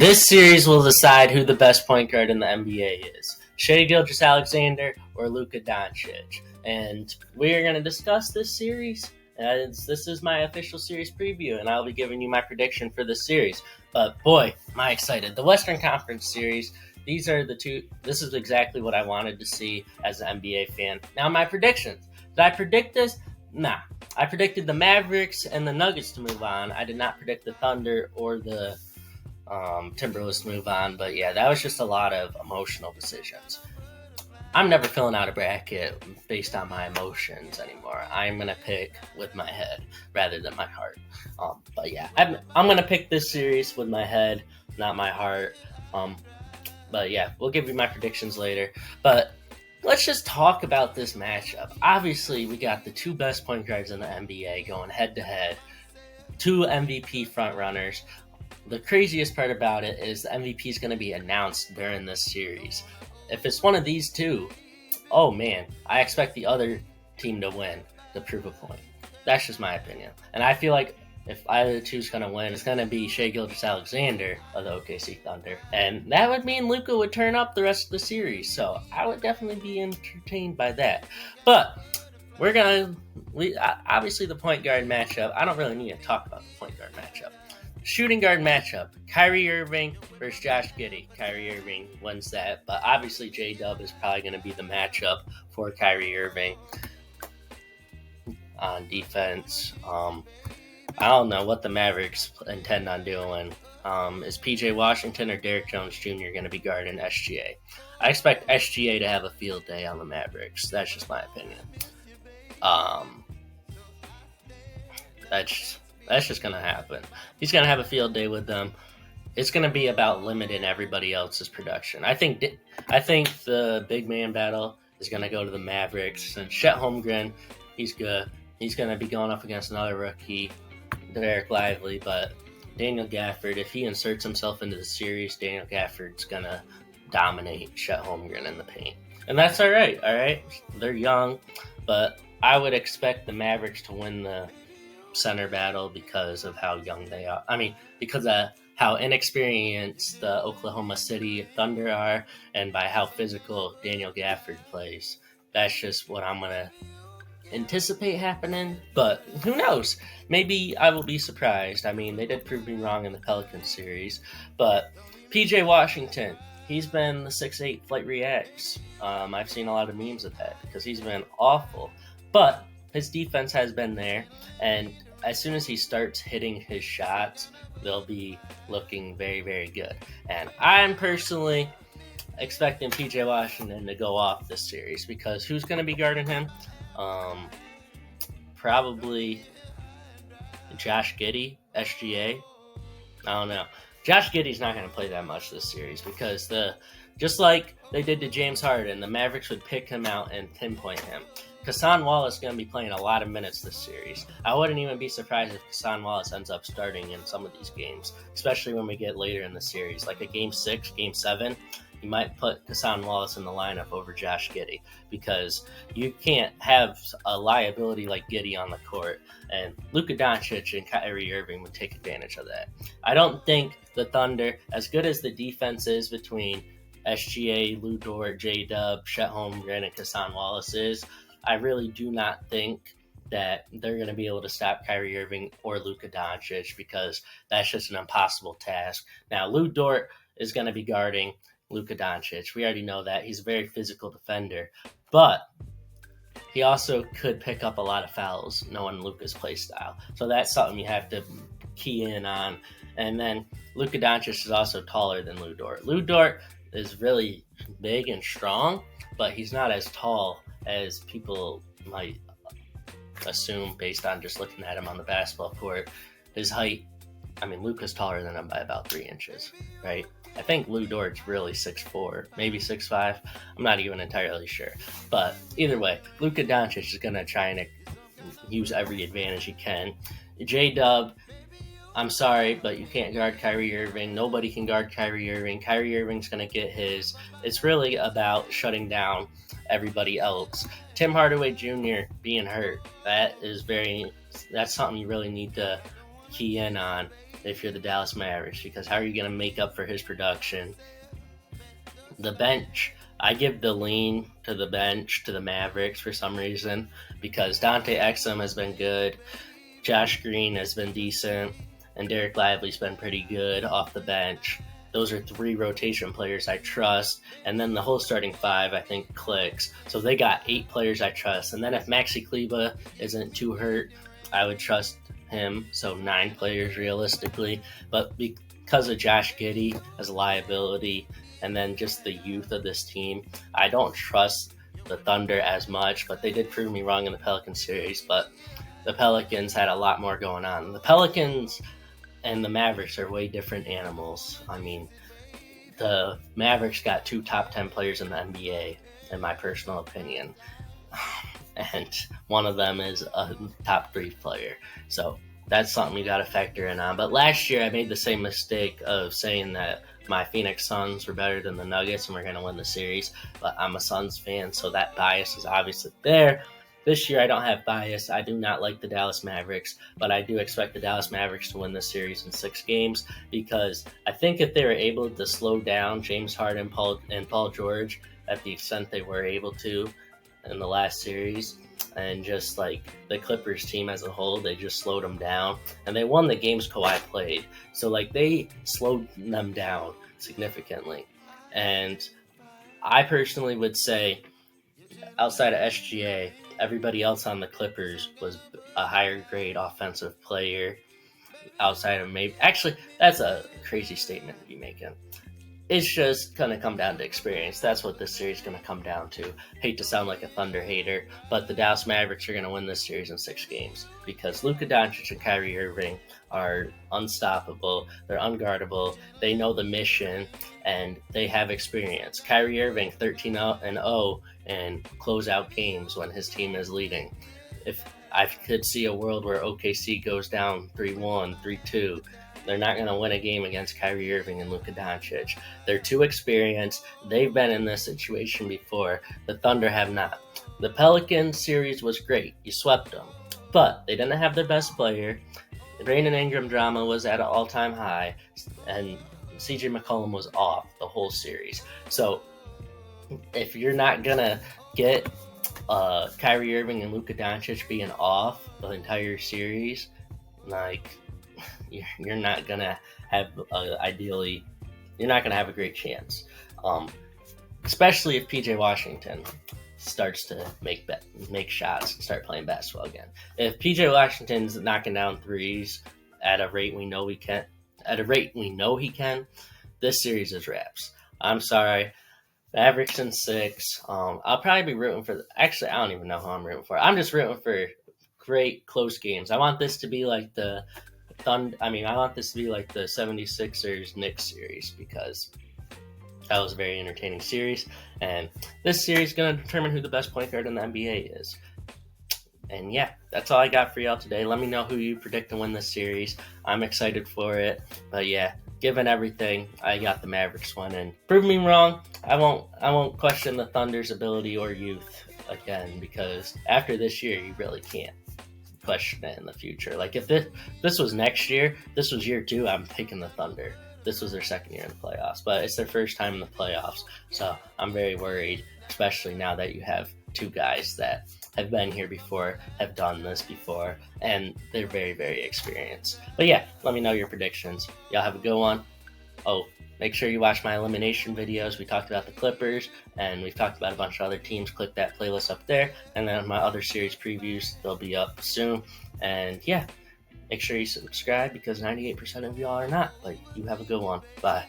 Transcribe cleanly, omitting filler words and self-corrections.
This series will decide who the best point guard in the NBA is. Shai Gilgeous-Alexander or Luka Doncic. And we are going to discuss this series. This is my official series preview, and I'll be giving you my prediction for this series. But boy, am I excited. The Western Conference series, these are the two. This is exactly what I wanted to see as an NBA fan. Now, my predictions. Did I predict this? Nah. I predicted the Mavericks and the Nuggets to move on. I did not predict the Thunder or the Timberwolves to move on. But yeah, that was just a lot of emotional decisions. I'm never filling out a bracket based on my emotions anymore. I'm going to pick with my head rather than my heart. But yeah, I'm going to pick this series with my head, not my heart. But yeah, we'll give you my predictions later. But let's just talk about this matchup. Obviously, we got the two best point guards in the NBA going head-to-head. Two MVP frontrunners. The craziest part about it is the MVP is going to be announced during this series. If it's one of these two, oh man, I expect the other team to win to prove a point. That's just my opinion. And I feel like if either of the two is going to win, it's going to be Shai Gilgeous-Alexander of the OKC Thunder. And that would mean Luka would turn up the rest of the series. So I would definitely be entertained by that. But obviously the point guard matchup, I don't really need to talk about the point guard matchup. Shooting guard matchup, Kyrie Irving versus Josh Giddey. Kyrie Irving wins that, but obviously J-Dub is probably going to be the matchup for Kyrie Irving on defense. I don't know what the Mavericks intend on doing. Is PJ Washington or Derrick Jones Jr. going to be guarding SGA? I expect SGA to have a field day on the Mavericks. That's just my opinion. That's just going to happen. He's going to have a field day with them. It's going to be about limiting everybody else's production. I think the big man battle is going to go to the Mavericks. And Chet Holmgren, he's good. He's going to be going up against another rookie, Derek Lively. But Daniel Gafford, if he inserts himself into the series, Daniel Gafford's going to dominate Chet Holmgren in the paint. And that's all right. They're young, but I would expect the Mavericks to win the center battle because of how young they are. Because of how inexperienced the Oklahoma City Thunder are and by how physical Daniel Gafford plays. That's just what I'm going to anticipate happening, but who knows? Maybe I will be surprised. They did prove me wrong in the Pelicans series, but PJ Washington, he's been the 6'8" flight reacts. I've seen a lot of memes of that because he's been awful, but his defense has been there, and as soon as he starts hitting his shots, they'll be looking very, very good. And I'm personally expecting PJ Washington to go off this series because who's going to be guarding him? Probably Josh Giddey, SGA. I don't know. Josh Giddey's not going to play that much this series because just like they did to James Harden, the Mavericks would pick him out and pinpoint him. Hassan Wallace is going to be playing a lot of minutes this series. I wouldn't even be surprised if Hassan Wallace ends up starting in some of these games, especially when we get later in the series, like a Game 6, Game 7. You might put Hassan Wallace in the lineup over Josh Giddey because you can't have a liability like Giddey on the court, and Luka Doncic and Kyrie Irving would take advantage of that. I don't think the Thunder, as good as the defense is between SGA, Lou Dort, J-Dub, Chet Holmgren, and Hassan Wallace is, I really do not think that they're going to be able to stop Kyrie Irving or Luka Doncic because that's just an impossible task. Now, Lou Dort is going to be guarding Luka Doncic. We already know that. He's a very physical defender, but he also could pick up a lot of fouls knowing Luka's play style. So that's something you have to key in on. And then Luka Doncic is also taller than Lou Dort. Lou Dort is really big and strong, but he's not as tall as people might assume based on just looking at him on the basketball court. His height, Luka's taller than him by about 3 inches, right? I think Lou Dort's really 6'4", maybe 6'5". I'm not even entirely sure. But either way, Luka Doncic is going to try and use every advantage he can. J-Dub, I'm sorry, but you can't guard Kyrie Irving. Nobody can guard Kyrie Irving. Kyrie Irving's going to get his. It's really about shutting down everybody else. Tim Hardaway Jr. being hurt, that's something you really need to key in on. if you're the Dallas Mavericks, because how are you going to make up for his production? The bench, I give the lean to the bench, to the Mavericks for some reason, because Dante Exum has been good, Josh Green has been decent, and Derek Lively's been pretty good off the bench. Those are 3 rotation players I trust, and then the whole starting 5 I think clicks. So they got 8 players I trust, and then if Maxi Kleber isn't too hurt, I would trust him, so 9 players realistically. But because of Josh Giddey as a liability, and then just the youth of this team, I don't trust the Thunder as much, but they did prove me wrong in the Pelicans series. But the Pelicans had a lot more going on. The Pelicans and the Mavericks are way different animals. I mean, the Mavericks got 2 top 10 players in the NBA, in my personal opinion. And one of them is a top 3 player. So that's something you got to factor in on. But last year I made the same mistake of saying that my Phoenix Suns were better than the Nuggets and we're going to win the series. But I'm a Suns fan, so that bias is obviously there. This year I don't have bias. I do not like the Dallas Mavericks, but I do expect the Dallas Mavericks to win this series in 6 games, because I think if they were able to slow down James Harden and Paul George at the extent they were able to in the last series, and just like the Clippers team as a whole, they just slowed them down, and they won the games Kawhi played. So like they slowed them down significantly. And I personally would say, outside of SGA, everybody else on the Clippers was a higher grade offensive player. Outside of maybe, actually, that's a crazy statement to be making. It's just going to come down to experience. That's what this series is going to come down to. Hate to sound like a Thunder hater, but the Dallas Mavericks are going to win this series in 6 games, because Luka Doncic and Kyrie Irving are unstoppable. They're unguardable. They know the mission, and they have experience. Kyrie Irving 13-0 and close out games when his team is leading. If I could see a world where OKC goes down 3-1, 3-2, they're not going to win a game against Kyrie Irving and Luka Doncic. They're too experienced. They've been in this situation before. The Thunder have not. The Pelicans series was great. You swept them. But they didn't have their best player. The Brandon Ingram drama was at an all-time high, and CJ McCollum was off the whole series. So if you're not going to get Kyrie Irving and Luka Doncic being off the entire series, like, you're not gonna have ideally, you're not gonna have a great chance, especially if PJ Washington starts to make shots and start playing basketball again. If PJ Washington's knocking down threes at a rate we know he can, this series is wraps. I'm sorry. Mavericks in 6. I'll probably be rooting for. Actually, I don't even know who I'm rooting for. I'm just rooting for great close games. I want this to be like the I want this to be like the 76ers Knicks series, because that was a very entertaining series, and this series is going to determine who the best point guard in the NBA is. And yeah, that's all I got for y'all today. Let me know who you predict to win this series. I'm excited for it. But yeah, given everything, I got the Mavericks winning. Prove me wrong. I won't question the Thunder's ability or youth again, because after this year, you really can't question it in the future. Like, if this was next year, this was year 2, I'm picking the Thunder. This was their second year in the playoffs, but it's their first time in the playoffs, so I'm very worried, especially now that you have 2 guys that have been here before, have done this before, and they're very, very experienced. But yeah, let me know your predictions. Y'all have a good one. Oh, make sure you watch my elimination videos. We talked about the Clippers, and we've talked about a bunch of other teams. Click that playlist up there. And then my other series previews, they'll be up soon. And yeah, make sure you subscribe, because 98% of y'all are not. But you have a good one. Bye.